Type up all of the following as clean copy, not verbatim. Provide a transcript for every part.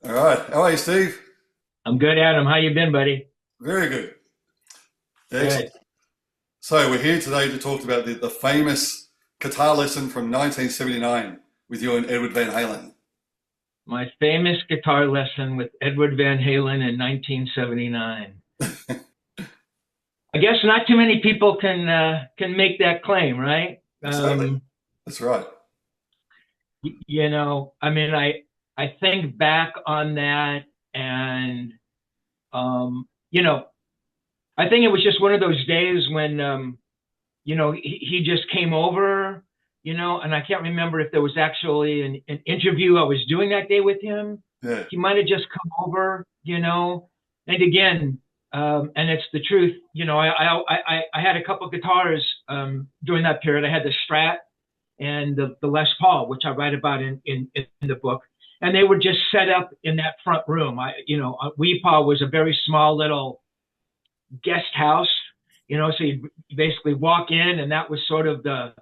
All right. How are you, Steve? I'm good, Adam. How you been, buddy? Very good. Excellent. Good. So we're here today to talk about the famous guitar lesson from 1979 with you and Edward Van Halen. My famous guitar lesson with Edward Van Halen in 1979. I guess not too many people can make that claim, right? Exactly. That's right. I mean, I think back on that, and um, you know, I think it was just one of those days when he just came over, and I can't remember if there was actually an interview I was doing that day with him. Yeah. He might have just come over, and again, and it's the truth, I had a couple of guitars during that period. I had the Strat and the Les Paul, which I write about in the book. And they were just set up in that front room. Weepaw was a very small little guest house, so you basically walk in, and that was sort of the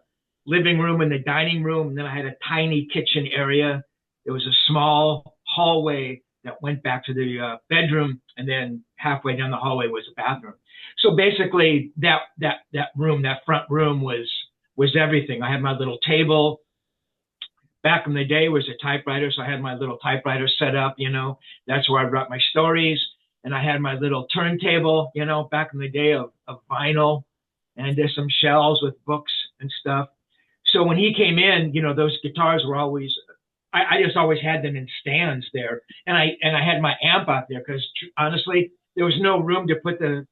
living room and the dining room. And then I had a tiny kitchen area. There was a small hallway that went back to the bedroom, and then halfway down the hallway was a bathroom. So basically, that room, that front room, was everything. I had my little table. Back in the day, it was a typewriter, so I had my little typewriter set up. That's where I wrote my stories. And I had my little turntable, back in the day of vinyl, and there's some shelves with books and stuff. So when he came in, those guitars were always, I just always had them in stands there. And I had my amp out there because honestly, there was no room to put the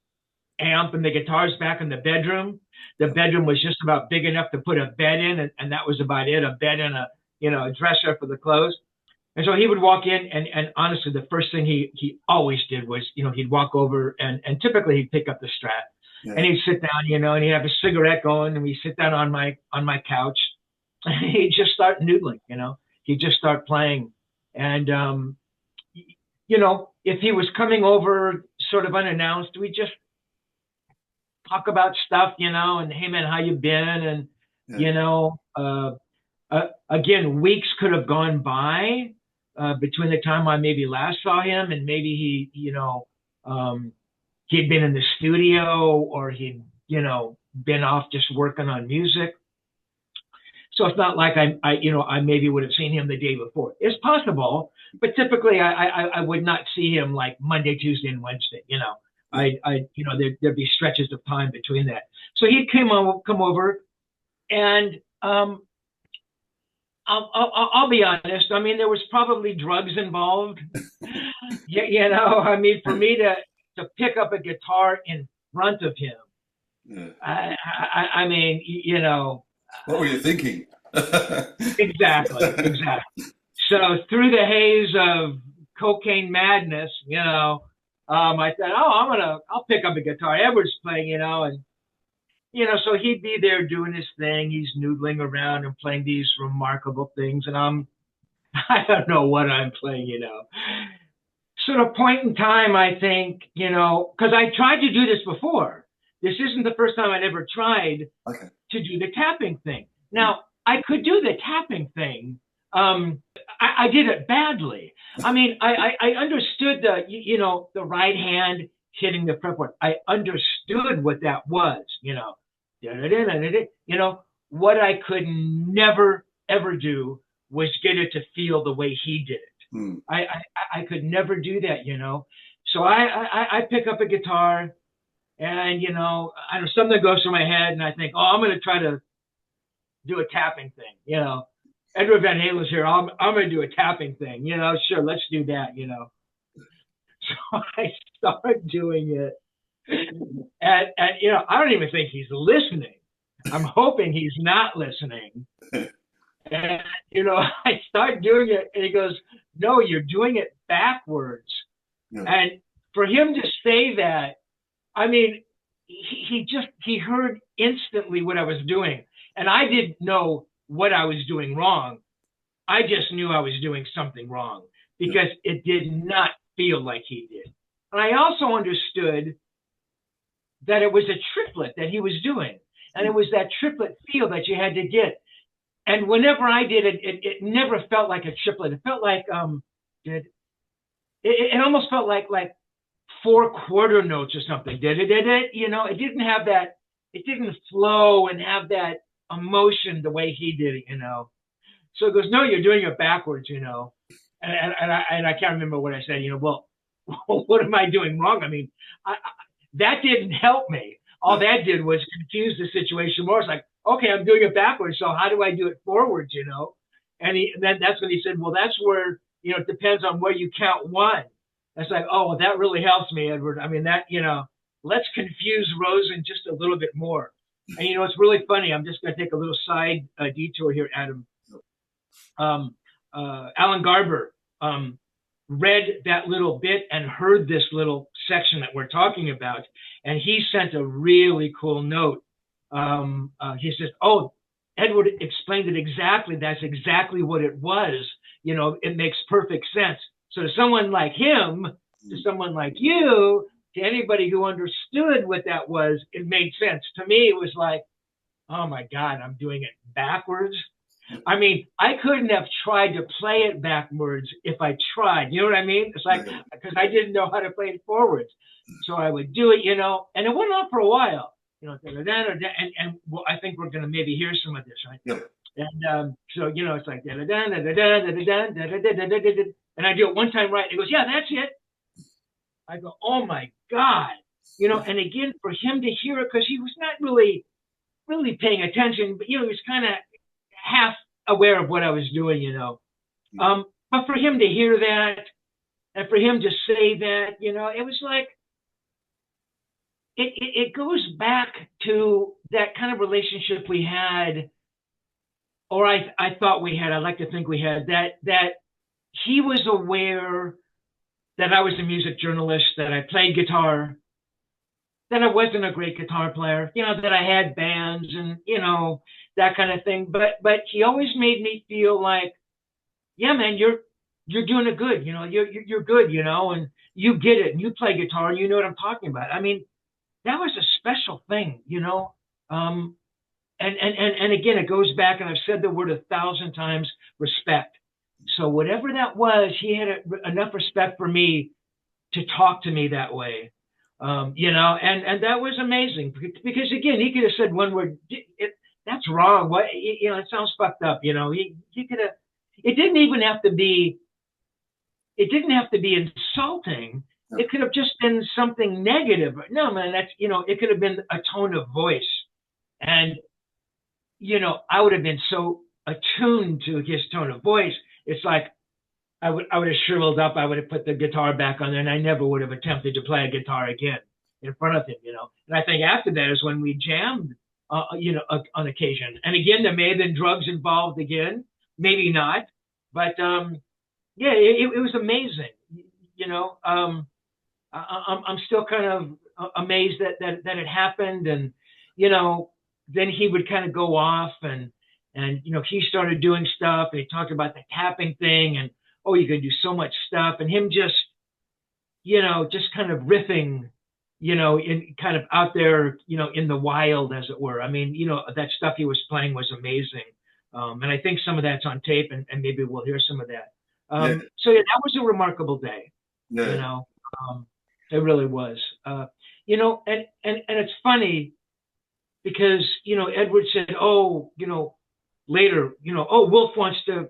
amp and the guitars back in the bedroom. The bedroom was just about big enough to put a bed in, and that was about it, a bed and a dresser for the clothes. And so he would walk in, and honestly, the first thing he always did was, he'd walk over, and typically he'd pick up the Strat, Yeah. and he'd sit down, and he'd have a cigarette going, and we'd sit down on my couch, and he'd just start noodling, he'd just start playing. And if he was coming over sort of unannounced, we'd just talk about stuff, and hey man, how you been? And Yeah. Again, weeks could have gone by between the time I maybe last saw him, and maybe he'd been in the studio, or he'd, been off just working on music. So it's not like I maybe would have seen him the day before. It's possible, but typically I would not see him like Monday, Tuesday, and Wednesday. There'd be stretches of time between that. So he'd come over, and I'll be honest. I mean, there was probably drugs involved. I mean, for me to pick up a guitar in front of him, Yeah. I mean, What were you thinking? exactly. So through the haze of cocaine madness, I said, oh, I'll pick up a guitar. Edward's playing, and so he'd be there doing his thing. He's noodling around and playing these remarkable things, and I don't know what I'm playing. So at a point in time, I think, because I tried to do this before. This isn't the first time I'd ever tried Okay. to do the tapping thing. Now, I could do the tapping thing. I did it badly. I mean, I understood the right hand hitting the fretboard. I understood what that was, what I could never, ever do was get it to feel the way he did it. Hmm. I could never do that, So I pick up a guitar, and, I know something goes through my head, and I think, oh, I'm going to try to do a tapping thing, Edward Van Halen's here. I'm going to do a tapping thing, sure, let's do that, So I start doing it. And I don't even think he's listening. I'm hoping he's not listening. And, I start doing it, and he goes, no, you're doing it backwards. Yeah. And for him to say that, I mean, he heard instantly what I was doing. And I didn't know what I was doing wrong. I just knew I was doing something wrong because it did not feel like he did. And I also understood that it was a triplet that he was doing. And it was that triplet feel that you had to get. And whenever I did it, it never felt like a triplet. It felt like, it almost felt like 4/4 notes or something. Did it? You know, it didn't have that. It didn't flow and have that emotion the way he did it. You know. So he goes, no, you're doing it backwards. You know. And I can't remember what I said. You know, well, what am I doing wrong? I mean, that didn't help me. All that did was confuse the situation more. It's like, okay, I'm doing it backwards. So how do I do it forwards? You know. And then that's when he said, well, that's where, you know, it depends on where you count one. It's like, oh, well, that really helps me, Edward. I mean, that, you know, let's confuse Rosen just a little bit more. And, you know, it's really funny. I'm just going to take a little side detour here, Adam. Alan Garber read that little bit and heard this little section that we're talking about. And he sent a really cool note. He says, oh, Edward explained it exactly. That's exactly what it was. You know, it makes perfect sense. So to someone like him, to someone like you, to anybody who understood what that was, it made sense. To me, it was like, oh my God, I'm doing it backwards. I mean, I couldn't have tried to play it backwards if I tried. You know what I mean? It's like, because I didn't know how to play it forwards. So I would do it, you know, and it went on for a while, you know, and well, I think we're going to maybe hear some of this, right? Yep. And so, you know, it's like, and I do it one time right. And he goes, yeah, that's it. I go, oh my God. You know, and again, for him to hear it, because he was not really paying attention, but, you know, he was kind of half aware of what I was doing, you know. But for him to hear that and for him to say that, you know, it was like, it goes back to that kind of relationship we had, or I thought we had, I'd like to think we had, that he was aware that I was a music journalist, that I played guitar, that I wasn't a great guitar player, you know, that I had bands and, you know, that kind of thing. But he always made me feel like, yeah, man, you're doing it good. You know, you're good, you know, and you get it and you play guitar, you know what I'm talking about. I mean, that was a special thing, you know. And again, it goes back, and I've said the word 1,000 times, respect. So whatever that was, he had enough respect for me to talk to me that way, you know, and that was amazing because again, he could have said one word, that's wrong. What, you know, it sounds fucked up. You know, he could have, it didn't have to be insulting. It could have just been something negative. No, man, that's, you know, it could have been a tone of voice. And, you know, I would have been so attuned to his tone of voice. It's like I would have shriveled up. I would have put the guitar back on there, and I never would have attempted to play a guitar again in front of him, you know. And I think after that is when we jammed, you know, on occasion. And again, there may have been drugs involved again, maybe not. But, yeah, it was amazing, you know. I'm still kind of amazed that it happened. And, you know, then he would kind of go off and, you know, he started doing stuff, and he talked about the tapping thing and, oh, you can do so much stuff, and him just, you know, just kind of riffing, you know, in kind of out there, you know, in the wild, as it were. I mean, you know, that stuff he was playing was amazing. And I think some of that's on tape, and maybe we'll hear some of that. Yeah. So yeah, that was a remarkable day, Yeah. you know, it really was, you know, and it's funny because, you know, Edward said, oh, you know, later, you know, oh, Wolf wants to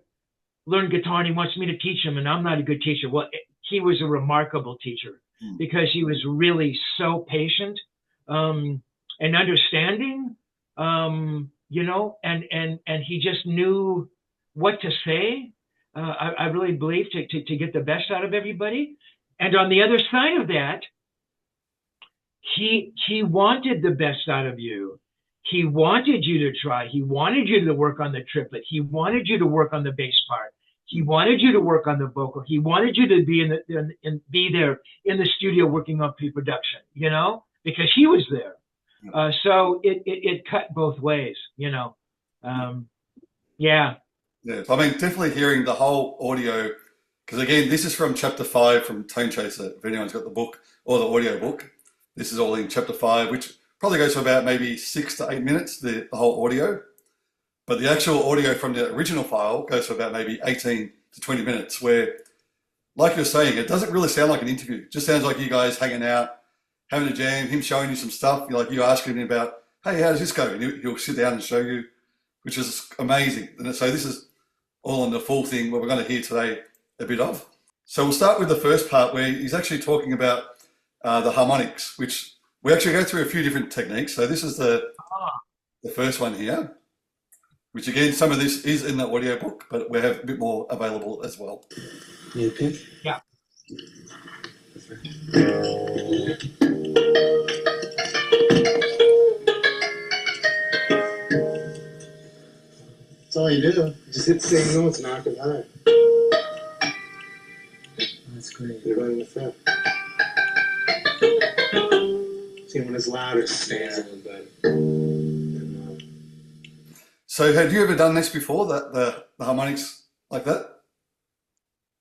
learn guitar and he wants me to teach him, and I'm not a good teacher. Well, he was a remarkable teacher because he was really so patient and understanding, you know, and he just knew what to say. I really believe to get the best out of everybody. And on the other side of that, he wanted the best out of you. He wanted you to try. He wanted you to work on the triplet. He wanted you to work on the bass part. He wanted you to work on the vocal. He wanted you to be be there in the studio working on pre-production, you know, because he was there. So it cut both ways, you know. Yeah. Yeah. I mean, definitely hearing the whole audio, because again, this is from chapter 5 from Tonechaser. If anyone's got the book or the audio book, this is all in chapter 5, which probably goes for about maybe 6 to 8 minutes, the whole audio. But the actual audio from the original file goes for about maybe 18 to 20 minutes, where like you're saying, it doesn't really sound like an interview. It just sounds like you guys hanging out, having a jam, him showing you some stuff. You're like, you asking him about, hey, how does this go? And he'll sit down and show you, which is amazing. And so this is all on the full thing what we're going to hear today a bit of. So we'll start with the first part where he's actually talking about the harmonics, which we actually go through a few different techniques. So this is the first one here, which again, some of this is in the audio book, but we have a bit more available as well. Need a pick? Yeah. That's all you do. Just hit the same notes and octave high. That's great. You're running the fifth. See, when it's loud, it stands a little bit. So had you ever done this before, the harmonics like that?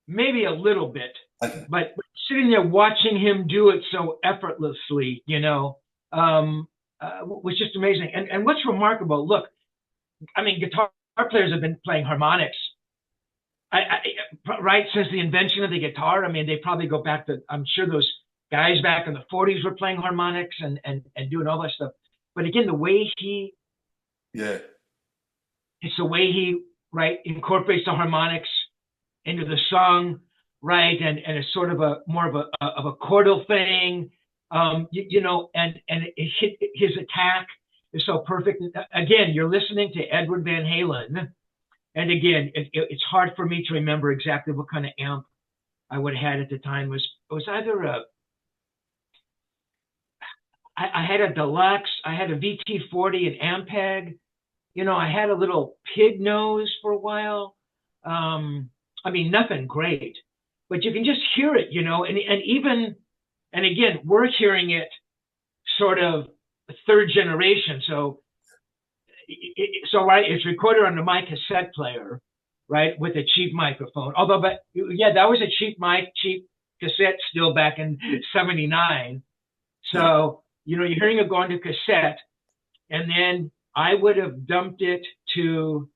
Maybe a little bit, Okay. but sitting there watching him do it so effortlessly, was just amazing. And what's remarkable, look, I mean, guitar players have been playing harmonics, right, since the invention of the guitar. I mean, they probably go back to, I'm sure those guys back in the 40s were playing harmonics and doing all that stuff. But again, the way it's the way he, right, incorporates the harmonics into the song, right, and it's sort of more of a chordal thing, and his attack is so perfect. Again, you're listening to Edward Van Halen, and again, it's hard for me to remember exactly what kind of amp I would have had at the time. It was either I had a deluxe, I had a VT40, an Ampeg, I had a little pig nose for a while. I mean, nothing great, but you can just hear it, and again, we're hearing it sort of third generation. So right, it's recorded onto my cassette player, right, with a cheap microphone. Although, but yeah, that was a cheap cassette still back in '79. So, you're hearing it go onto cassette, and then I would have dumped it to,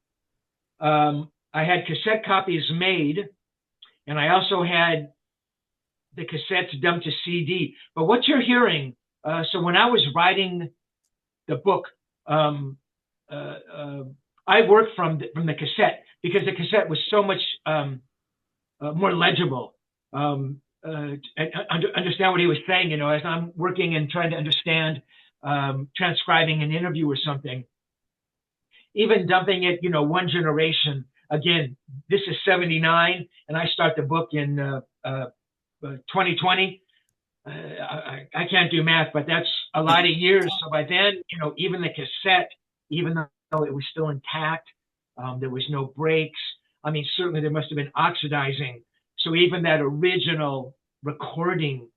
I had cassette copies made, and I also had the cassettes dumped to CD. But what you're hearing, so when I was writing the book, I worked from the cassette because the cassette was so much more legible. Understand what he was saying, as I'm working and trying to understand, transcribing an interview or something. Even dumping it, one generation. Again, this is '79, and I start the book in 2020. I can't do math, but that's a lot of years. So by then, even the cassette, even though it was still intact, there was no breaks. I mean, certainly there must have been oxidizing. So even that original recording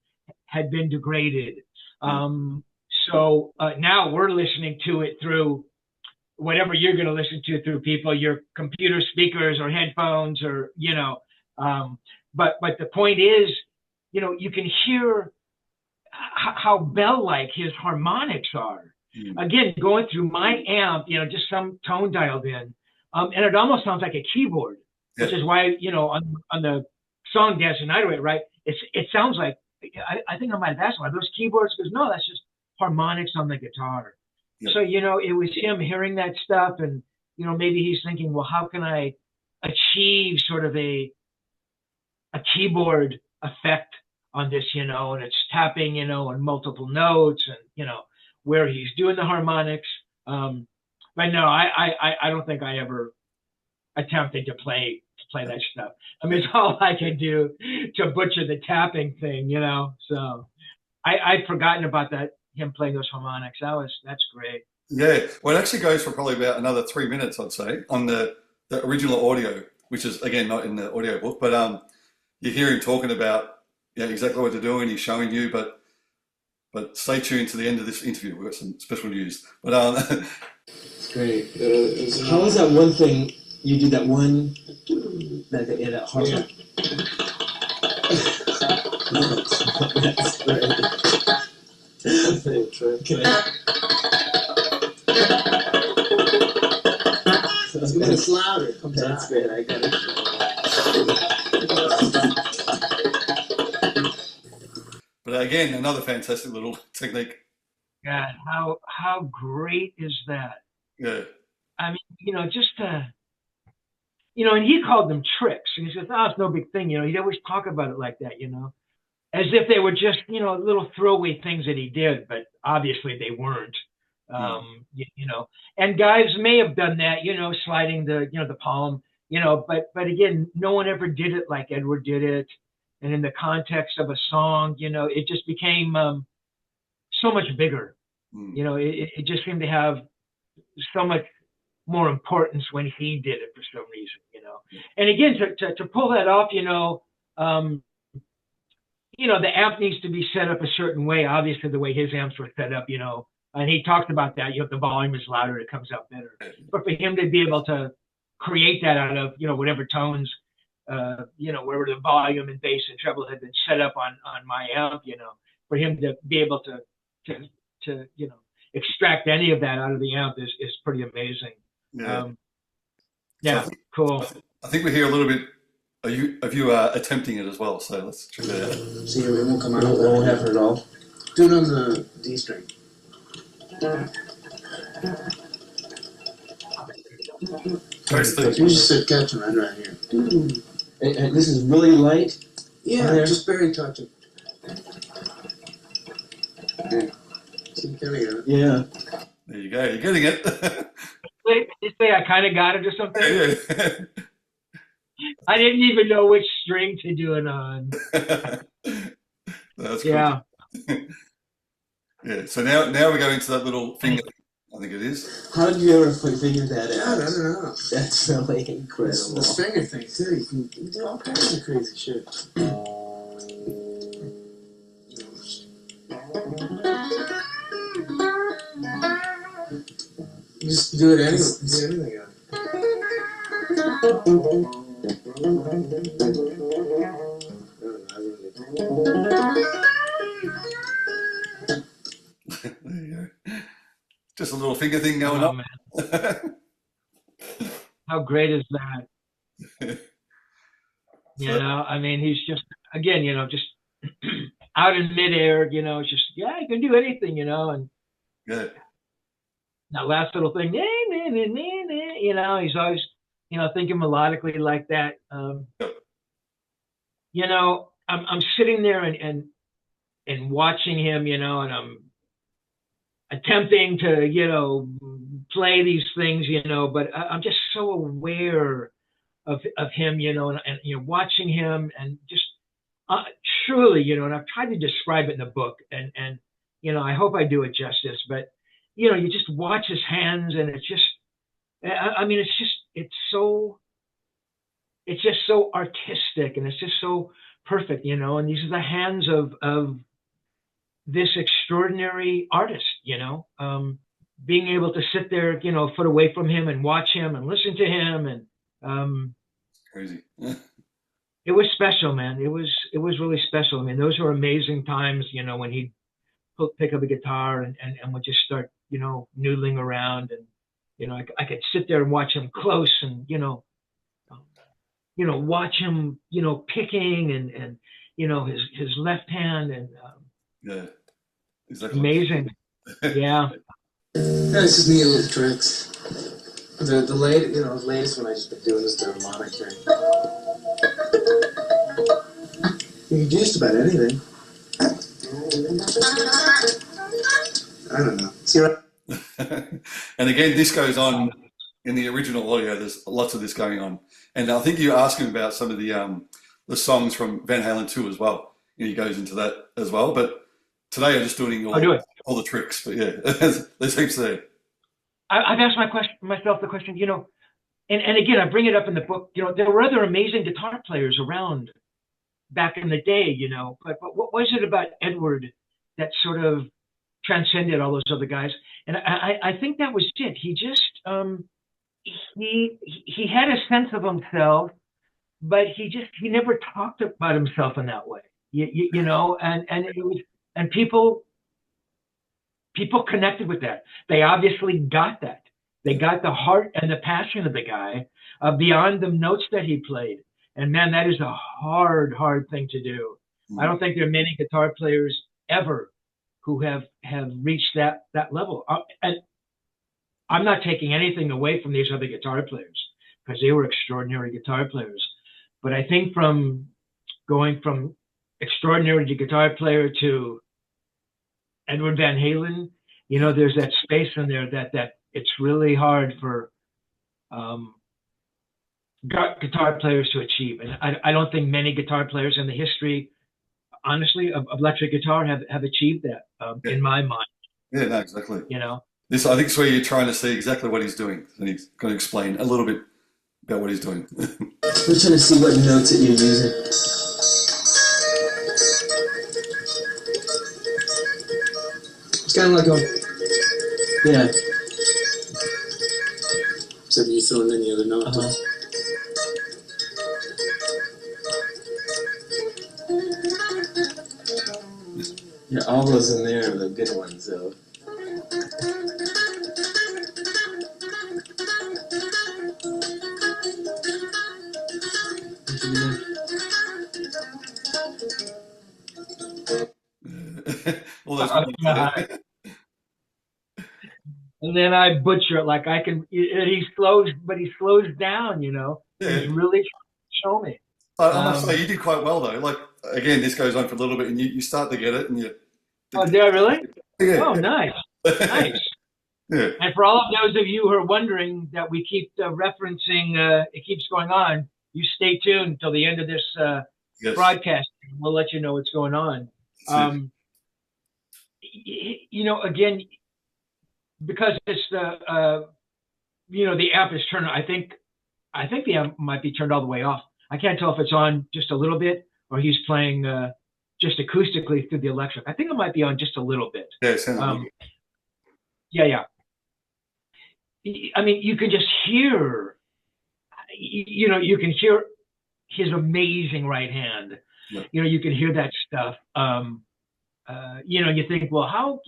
had been degraded. So now we're listening to it through whatever you're going to listen to through your computer speakers or headphones or, but the point is, you can hear how bell-like his harmonics are. Again, going through my amp, just some tone dialed in, and it almost sounds like a keyboard, which is why, on the song Dance the Night Away, right? It sounds like, I think I might have asked him, are those keyboards? Because no, that's just harmonics on the guitar. Yeah. So, it was him hearing that stuff, and, maybe he's thinking, well, how can I achieve sort of a keyboard effect on this, and it's tapping, on multiple notes and, where he's doing the harmonics. But no, I don't think I ever attempted to play that stuff. I mean, it's all I can do to butcher the tapping thing, so I'd forgotten about that, him playing those harmonics. That's great. Yeah, well, it actually goes for probably about another 3 minutes, I'd say, on the original audio, which is, again, not in the audio book, but you hear him talking about exactly what they're doing. He's showing you, but stay tuned to the end of this interview. We've got some special news. But it's great. How was that one thing you did? That one that harmonic. That's great. It's louder. Okay, that's great. I got it. But again, another fantastic little technique. God, how great is that? Yeah. I mean, just and he called them tricks, and he says, "Oh, it's no big thing." He'd always talk about it like that, as if they were just, little throwaway things that he did, but obviously they weren't. And guys may have done that, sliding the palm, but again, no one ever did it like Edward did it. And in the context of a song, it just became so much bigger. It just seemed to have so much more importance when he did it for some reason, And again, to pull that off, the amp needs to be set up a certain way, obviously the way his amps were set up, and he talked about that. The volume is louder, it comes out better. But for him to be able to create that out of, whatever tones, wherever the volume and bass and treble had been set up on my amp, for him to be able to extract any of that out of the amp is pretty amazing. Yeah. Cool. I think we hear a little bit of you attempting it as well, so let's check that out. See, it won't come out. It won't happen at all. Do it on the D string. You just said catch him right here. And this is really light? Yeah, just barely touch it. See, there we go. Yeah. There you go, you're getting it. Did you say I kind of got it or something? Yeah. I didn't even know which string to do it on. That's cool. Yeah. Yeah. So now we go into that little finger. I think it is. How did you ever figure that out? I don't know. That's really incredible. This finger thing too. You can do all kinds of crazy shit. You just do it anyway. Do anything on There you go. Just a little finger thing going on. How great is that? I mean, he's just, again, just out in midair, it's just, you can do anything, and that last little thing, he's always, thinking melodically like that. I'm sitting there and watching him, and I'm attempting to, play these things, but I'm just so aware of him, and watching him and just truly, and I've tried to describe it in the book, and I hope I do it justice, but you just watch his hands, and it's just, I mean, it's just so artistic, and it's just so perfect, and these are the hands of this extraordinary artist, being able to sit there, a foot away from him and watch him and listen to him, and crazy. It was special, man. It was really special. I mean, those were amazing times, when he'd pick up a guitar and would just start, noodling around, and I could sit there and watch him close, and watch him, picking and his left hand, and yeah, exactly. Amazing. Yeah. This is neat little tricks. The latest one I just been doing is the harmonic thing. You can do just about anything. I don't know. See what? And again, this goes on in the original audio. There's lots of this going on, and I think you're asking about some of the songs from Van Halen 2 as well. He goes into that as well, but today I'm just doing all the tricks. But yeah, there's heaps there. I've asked myself the question, and again, I bring it up in the book. There were other amazing guitar players around back in the day, but what was it about Edward that sort of transcended all those other guys? And I think that was it. He just he had a sense of himself, but he never talked about himself in that way, and it was, and people connected with that. They obviously got that. They got the heart and the passion of the guy beyond the notes that he played. And man, that is a hard thing to do. I don't think there are many guitar players ever who have reached that level. And I'm not taking anything away from these other guitar players because they were extraordinary guitar players. But I think from going from extraordinary guitar player to Edward Van Halen, you know, there's that space in there that it's really hard for guitar players to achieve. And I don't think many guitar players in the history, honestly, of electric guitar have achieved that, in my mind. Yeah, no, exactly. You know? This, I think, is where you're trying to see exactly what he's doing. And he's going to explain a little bit about what he's doing. We're trying to see what notes that you're using. It's kind of like a, yeah. Except you throwing in the other note. Yeah, all those in there are the good ones, though. All those and then I butcher it like I can. He slows down. You know, he's really trying to show me. I must say, you did quite well though. Like again, this goes on for a little bit, and you start to get it, and you. Oh, did I really? Yeah. Oh, nice, nice. Yeah. And for all of those of you who are wondering that we keep referencing, it keeps going on. You stay tuned till the end of this broadcast. We'll let you know what's going on. You know, again, because it's the you know, the amp is turned. I think the amp might be turned all the way off. I can't tell if it's on just a little bit or he's playing just acoustically through the electric. I think it might be on just a little bit. Yeah. I mean, you can just hear, you know, you can hear his amazing right hand. Yeah. You know, you can hear that stuff. You know, you think, well, how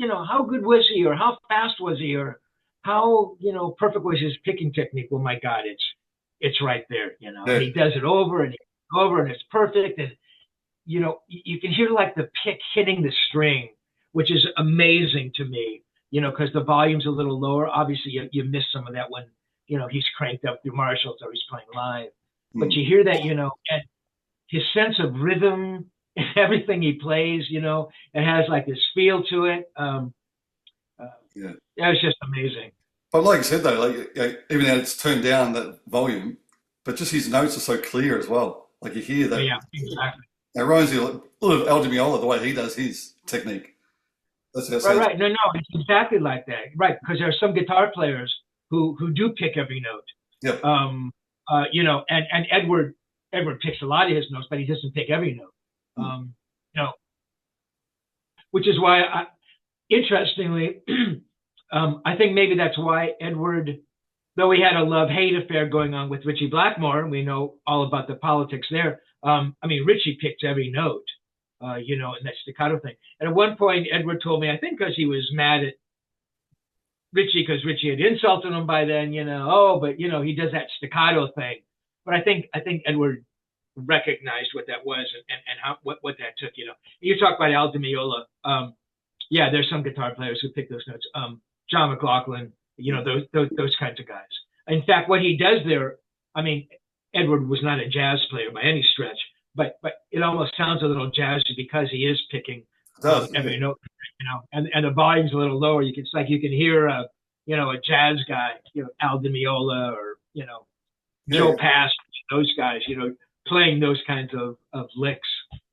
good was he, or how fast was he, or how, you know, perfect was his picking technique? Well, my God, it's right there, you know. Yeah. And he does it over and over, and it's perfect. And you know, you can hear like the pick hitting the string, which is amazing to me. You know, because the volume's a little lower. Obviously, you miss some of that when, you know, he's cranked up through Marshalls or he's playing live. But you hear that, you know, and his sense of rhythm and everything he plays, you know, it has like this feel to it. Yeah, it's just amazing. But like I said though, like even though it's turned down that volume, but just his notes are so clear as well. Like you hear that. Yeah, exactly. It reminds you a little of Al Di Meola, the way he does his technique. Right. No, it's exactly like that. Right, because there are some guitar players who do pick every note. Yep. You know, and Edward picks a lot of his notes, but he doesn't pick every note. You know, which is why, interestingly, I think maybe that's why Edward, though he had a love-hate affair going on with Ritchie Blackmore, and we know all about the politics there. I mean, Ritchie picked every note. You know, and that staccato thing. And at one point, Edward told me, I think because he was mad at Ritchie, because Ritchie had insulted him by then, you know, but, you know, he does that staccato thing. But I think Edward recognized what that was and how what that took, you know. You talk about Al Di Meola. Yeah, there's some guitar players who pick those notes. John McLaughlin, you know, those kinds of guys. In fact, what he does there, I mean, Edward was not a jazz player by any stretch. But it almost sounds a little jazzy because he is picking every note, you know, and the volume's a little lower. You can hear you know, a jazz guy, you know, Al Di Meola or, you know, Joe Pass, those guys, you know, playing those kinds of licks.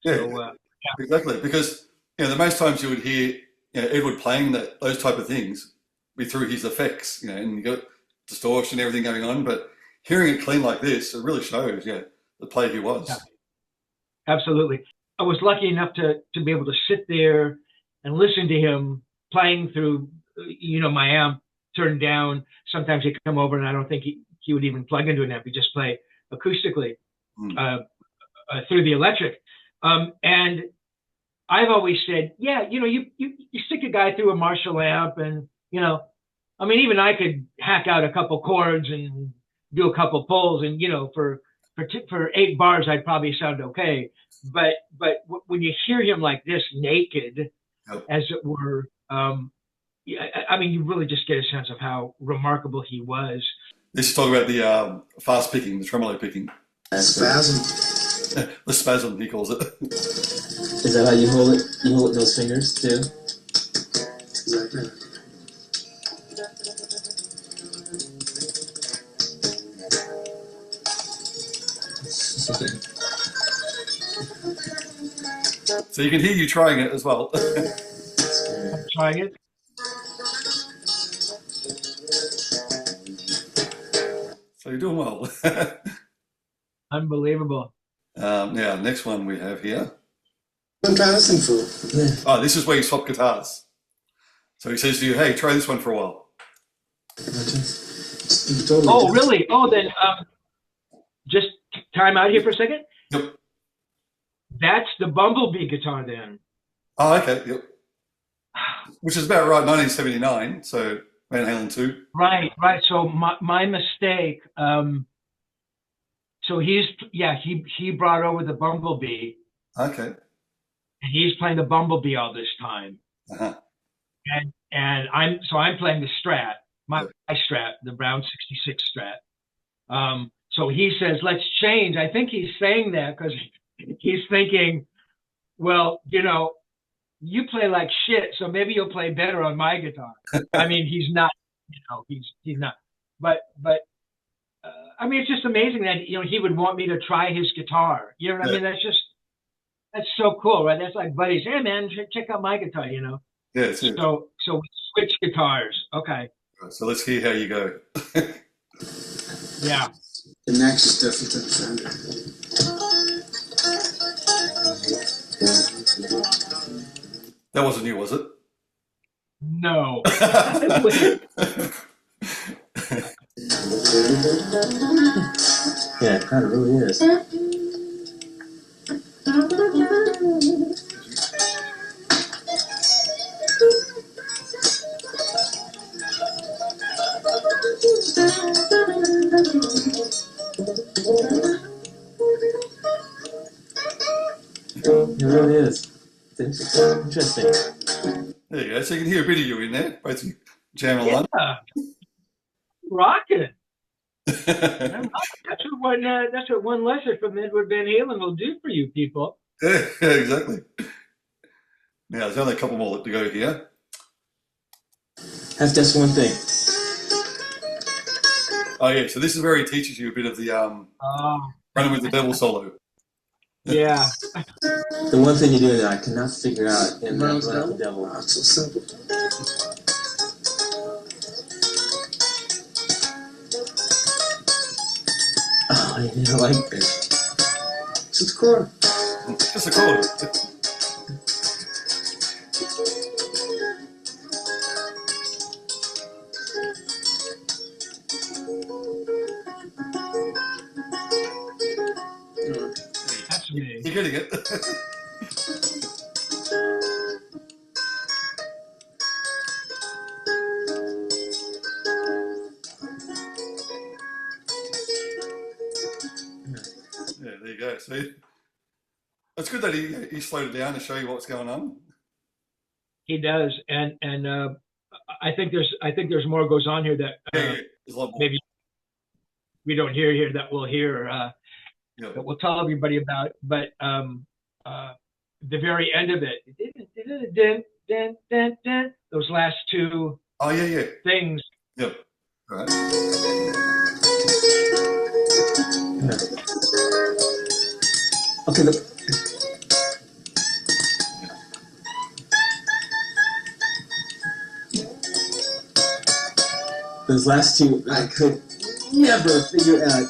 So, exactly, because you know the most times you would hear, you know, Edward playing those type of things be through his effects, you know, and you got distortion, everything going on, but hearing it clean like this, it really shows, the player he was. Yeah. Absolutely. I was lucky enough to be able to sit there and listen to him playing through, you know, my amp turned down. Sometimes he'd come over and I don't think he would even plug into an amp. He'd just play acoustically through the electric. And I've always said, yeah, you know, you stick a guy through a Marshall amp and, you know, I mean, even I could hack out a couple chords and do a couple pulls and, you know, for for 8 bars, I'd probably sound okay. But when you hear him like this, naked, as it were, I mean, you really just get a sense of how remarkable he was. Let's talk about the fast picking, the tremolo picking. Spasm. The spasm, he calls it. Is that how you hold it? You hold those fingers too? Exactly. So you can hear you trying it as well. I'm trying it. So you're doing well. Unbelievable. Now, next one we have here. I'm trying this for. Oh, this is where you swap guitars. So he says to you, hey, try this one for a while. Oh, really? Oh, then just time out here for a second. Yep. That's the Bumblebee guitar then. Oh, okay. Yep. Which is about right, 1979. So Van Halen 2. Right. So my mistake. So he brought over the Bumblebee. Okay. And he's playing the Bumblebee all this time. Uh-huh. And I'm playing the Strat, my Strat, the Brown 66 Strat. So he says, let's change. I think he's saying that because he's thinking, well, you play like shit, so maybe you'll play better on my guitar. I mean, he's not, he's not. But I mean, it's just amazing that he would want me to try his guitar. You know what I mean? That's so cool, right? That's like buddies. Hey, man, check out my guitar. Yeah. So we switch guitars. Okay. So let's hear how you go. Yeah. The next is different than the Fender. That wasn't you, was it? No. Yeah, it kind of really is. It really is. It's interesting. There you go. So you can hear a bit of you in there, both you jamming along. Rocking. That's what one lesson from Edward Van Halen will do for you people. Yeah, exactly. Now there's only a couple more to go here. That's just one thing. Oh yeah, so this is where he teaches you a bit of the Runnin with the Devil solo. Yeah. The one thing you do that I cannot figure out in Run with the Devil. Oh, it's so simple. Oh, I didn't like this. It's just a chord. Just a chord. That's me. You're getting it. Yeah, there you go. So it's good that he slowed it down to show you what's going on. He does, and I think there's more goes on here that There's a lot more. maybe we don't hear here that we'll hear that we'll tell everybody about. But the very end of it, those last two things. Yep. All right. Okay, look. Those last two, I could never figure out.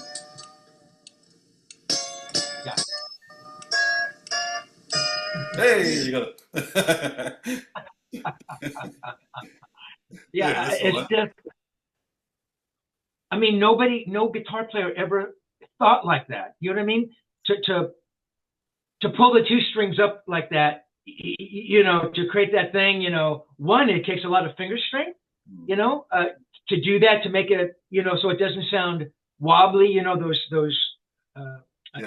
Yeah. Hey, you got it. Yeah, it's just. I mean, no guitar player ever thought like that. You know what I mean? To pull the two strings up like that, to create that thing, one, it takes a lot of finger strength, to do that, to make it, so it doesn't sound wobbly, those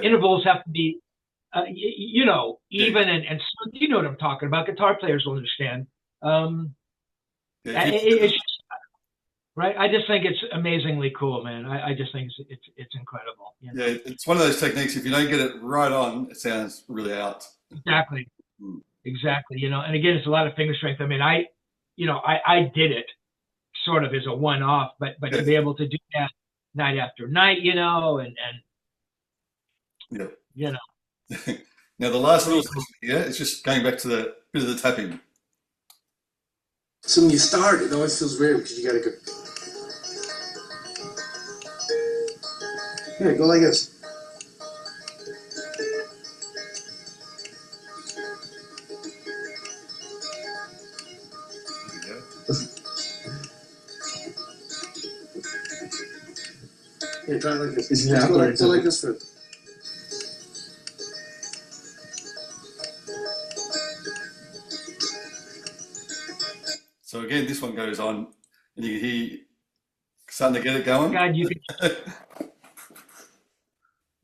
intervals have to be, even and so you know what I'm talking about. Guitar players will understand. It's just, right. I just think it's amazingly cool, man. I just think it's incredible. You know? Yeah, it's one of those techniques. If you don't get it right on, it sounds really out. Exactly. Exactly. And again, it's a lot of finger strength. I mean, I did it sort of as a one-off, but to be able to do that night after night, and Now the last little section here is just going back to the bit of the tapping. So when you start, it always feels weird because you gotta go. Here, go like this. Here, try it like this. Go like this for. So again, this one goes on, and you can hear starting to get it going. God, you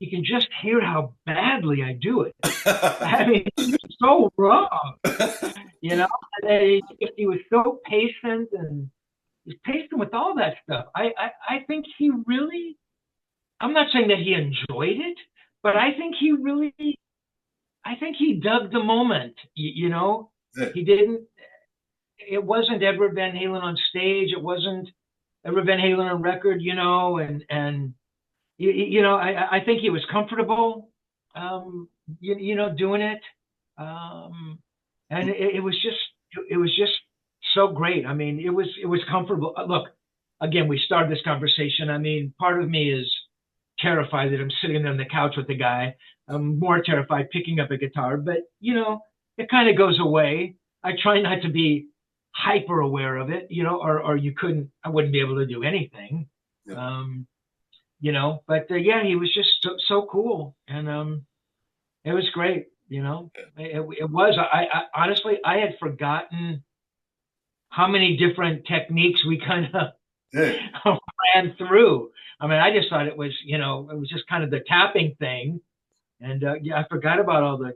can just hear how badly I do it. I mean, it's so wrong. And he was so patient, and he's patient with all that stuff. I think he really, I'm not saying that he enjoyed it, but I think he dug the moment, He didn't, it wasn't Edward Van Halen on stage. It wasn't Edward Van Halen on record, I think he was comfortable, doing it. And it was just so great. I mean, it was comfortable. Look, again, we started this conversation. I mean, part of me is terrified that I'm sitting on the couch with the guy. I'm more terrified picking up a guitar, but it kind of goes away. I try not to be hyper aware of it, or I wouldn't be able to do anything. Yeah. But he was just so cool, and it was great. It was. I honestly, I had forgotten how many different techniques we kind of ran through. I mean, I just thought it was, it was just kind of the tapping thing, and I forgot about all the,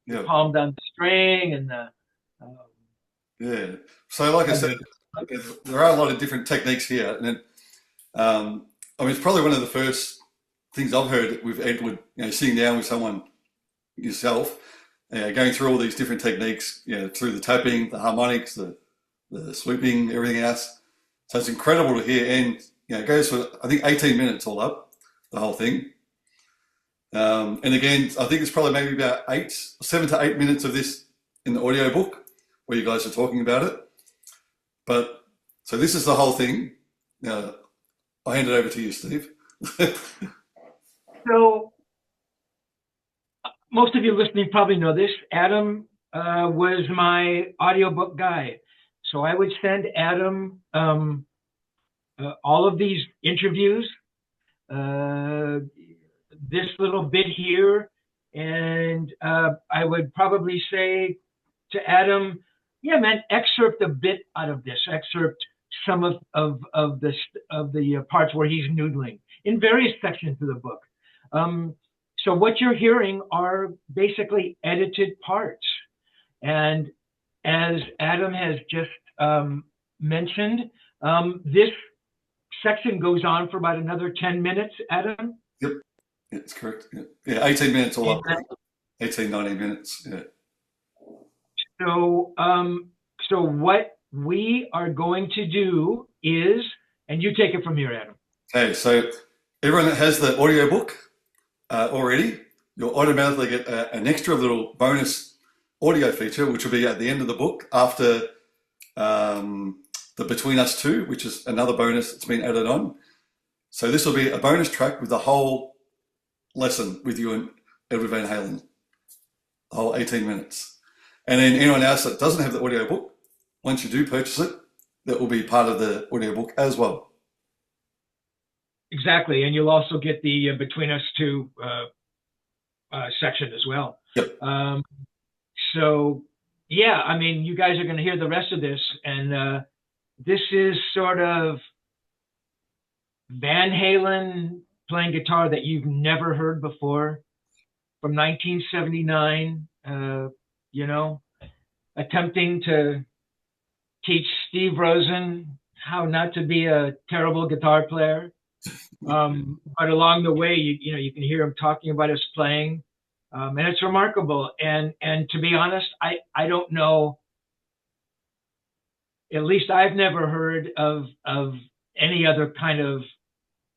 the palm down the string and the. So, like I said, there are a lot of different techniques here, and it's probably one of the first things I've heard with Edward. Sitting down with someone yourself, going through all these different techniques, through the tapping, the harmonics, the swooping, everything else. So it's incredible to hear, and it goes for I think 18 minutes all up, the whole thing. And again, I think it's probably maybe about 7 to 8 minutes of this in the audio book, where you guys are talking about it. But so this is the whole thing. Now, I'll hand it over to you, Steve. So most of you listening probably know this. Adam was my audiobook guy. So I would send Adam all of these interviews, this little bit here, and I would probably say to Adam, yeah, man, excerpt a bit out of this. Excerpt some of the parts where he's noodling in various sections of the book. So what you're hearing are basically edited parts. And as Adam has just mentioned, this section goes on for about another 10 minutes, Adam? Yep, that's correct. Yeah, 18 minutes all up. 18, 19 minutes, yeah. So what we are going to do is, and you take it from here, Adam. Okay, so everyone that has the audiobook already, you'll automatically get an extra little bonus audio feature, which will be at the end of the book after the Between Us Two, which is another bonus that's been added on. So this will be a bonus track with the whole lesson with you and Edward Van Halen, the whole 18 minutes. And then anyone else that doesn't have the audiobook, once you do purchase it, that will be part of the audiobook as well. Exactly. And you'll also get the Between Us Two section as well. Yep. So, yeah, I mean, you guys are going to hear the rest of this. And this is sort of Van Halen playing guitar that you've never heard before from 1979, you know, attempting to teach Steve Rosen how not to be a terrible guitar player. But along the way, you know, you can hear him talking about his playing, and it's remarkable. And to be honest, I don't know. At least I've never heard of any other kind of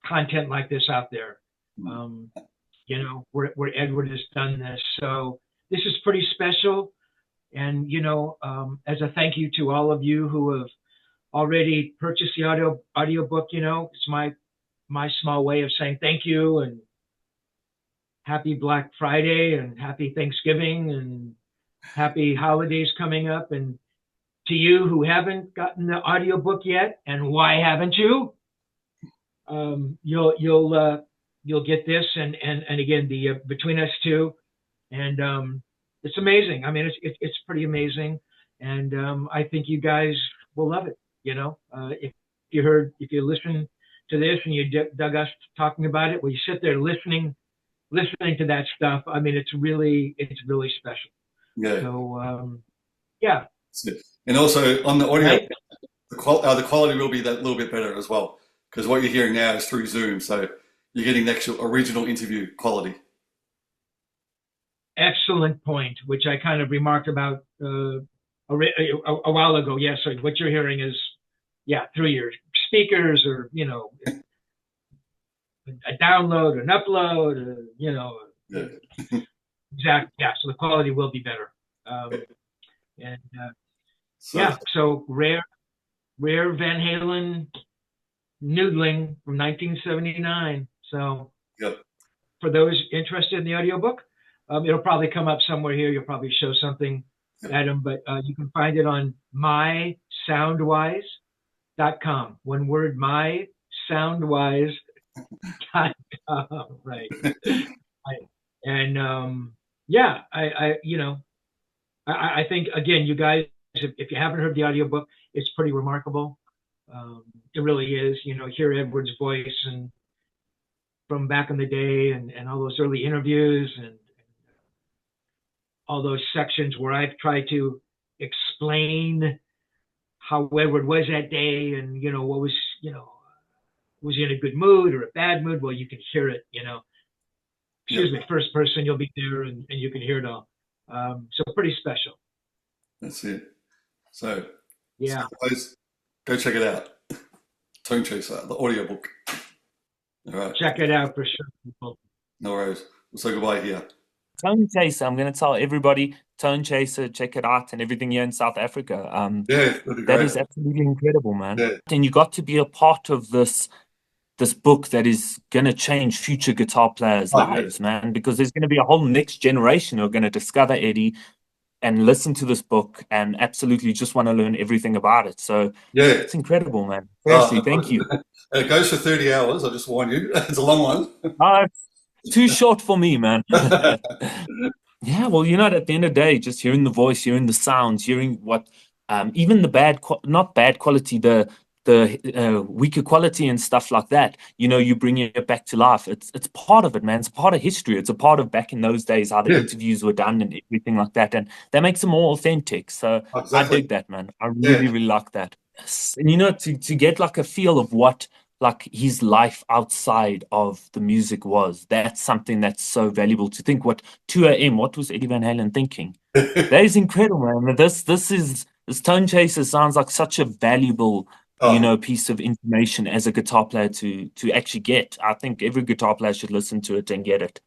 content like this out there. You know, where Edward has done this. So this is pretty special. And you know, as a thank you to all of you who have already purchased the audio book, you know, it's my small way of saying thank you and happy Black Friday and happy Thanksgiving and happy holidays coming up. And to you who haven't gotten the audiobook yet, and why haven't you? You'll get this, and again, the Between Us Two, and it's amazing. I mean, it's pretty amazing, and I think you guys will love it. You know, if you listen to this and you dug us talking about it, well, you sit there listening to that stuff. I mean, it's really special. Yeah. So yeah. And also on the audio, Right? the quality will be that little bit better as well, because what you're hearing now is through Zoom, so you're getting the actual original interview quality. Excellent point, which I kind of remarked about a while ago. Yeah, so what you're hearing is, yeah, through your speakers, or you know, a download, an upload, you know, Yeah. exact. Yeah, so the quality will be better. And yeah, so rare Van Halen noodling from 1979. So Yep. for those interested in the audiobook, it'll probably come up somewhere here. You'll probably show something, Adam, but you can find it on mysoundwise.com. One word, mysoundwise.com. Right. And yeah, I think, again, you guys, if you haven't heard the audiobook, it's pretty remarkable. It really is. You know, hear Edward's voice and from back in the day, and all those early interviews, and all those sections where I've tried to explain how Edward was that day, and you know what was, you know, was he in a good mood or a bad mood? Well, you can hear it. You know, excuse me, first person, you'll be there, and you can hear it all. So pretty special. That's it. So yeah, please go check it out. Tonechaser, the audiobook. All right. Check it out for sure, people. No worries. We'll say goodbye here. Tonechaser, I'm going to tell everybody, Tonechaser, check it out, and everything here in South Africa. Yeah, that is absolutely incredible, man. Yeah. And you got to be a part of this book that is going to change future guitar players' lives, man, because there's going to be a whole next generation who are going to discover Eddie and listen to this book and absolutely just want to learn everything about it. So yeah, it's incredible, man. Seriously, thank you. It goes for 30 hours. I'll just warn you. It's a long one. It's too short for me, man. Yeah, well, you know, at the end of the day, just hearing the voice, hearing the sounds, hearing what, even the not bad quality, the weaker quality and stuff like that, you know, you bring it back to life. It's part of it, man. It's part of history. It's a part of back in those days, how the interviews were done and everything like that. And that makes them more authentic. So I dig that, man. I really, really like that. And, you know, to get like a feel of what like his life outside of the music was, that's something that's so valuable. To think what 2 a.m., what was Eddie Van Halen thinking? That is incredible, man. This Tonechaser sounds like such a valuable you know, piece of information as a guitar player to actually get. I think every guitar player should listen to it and get it.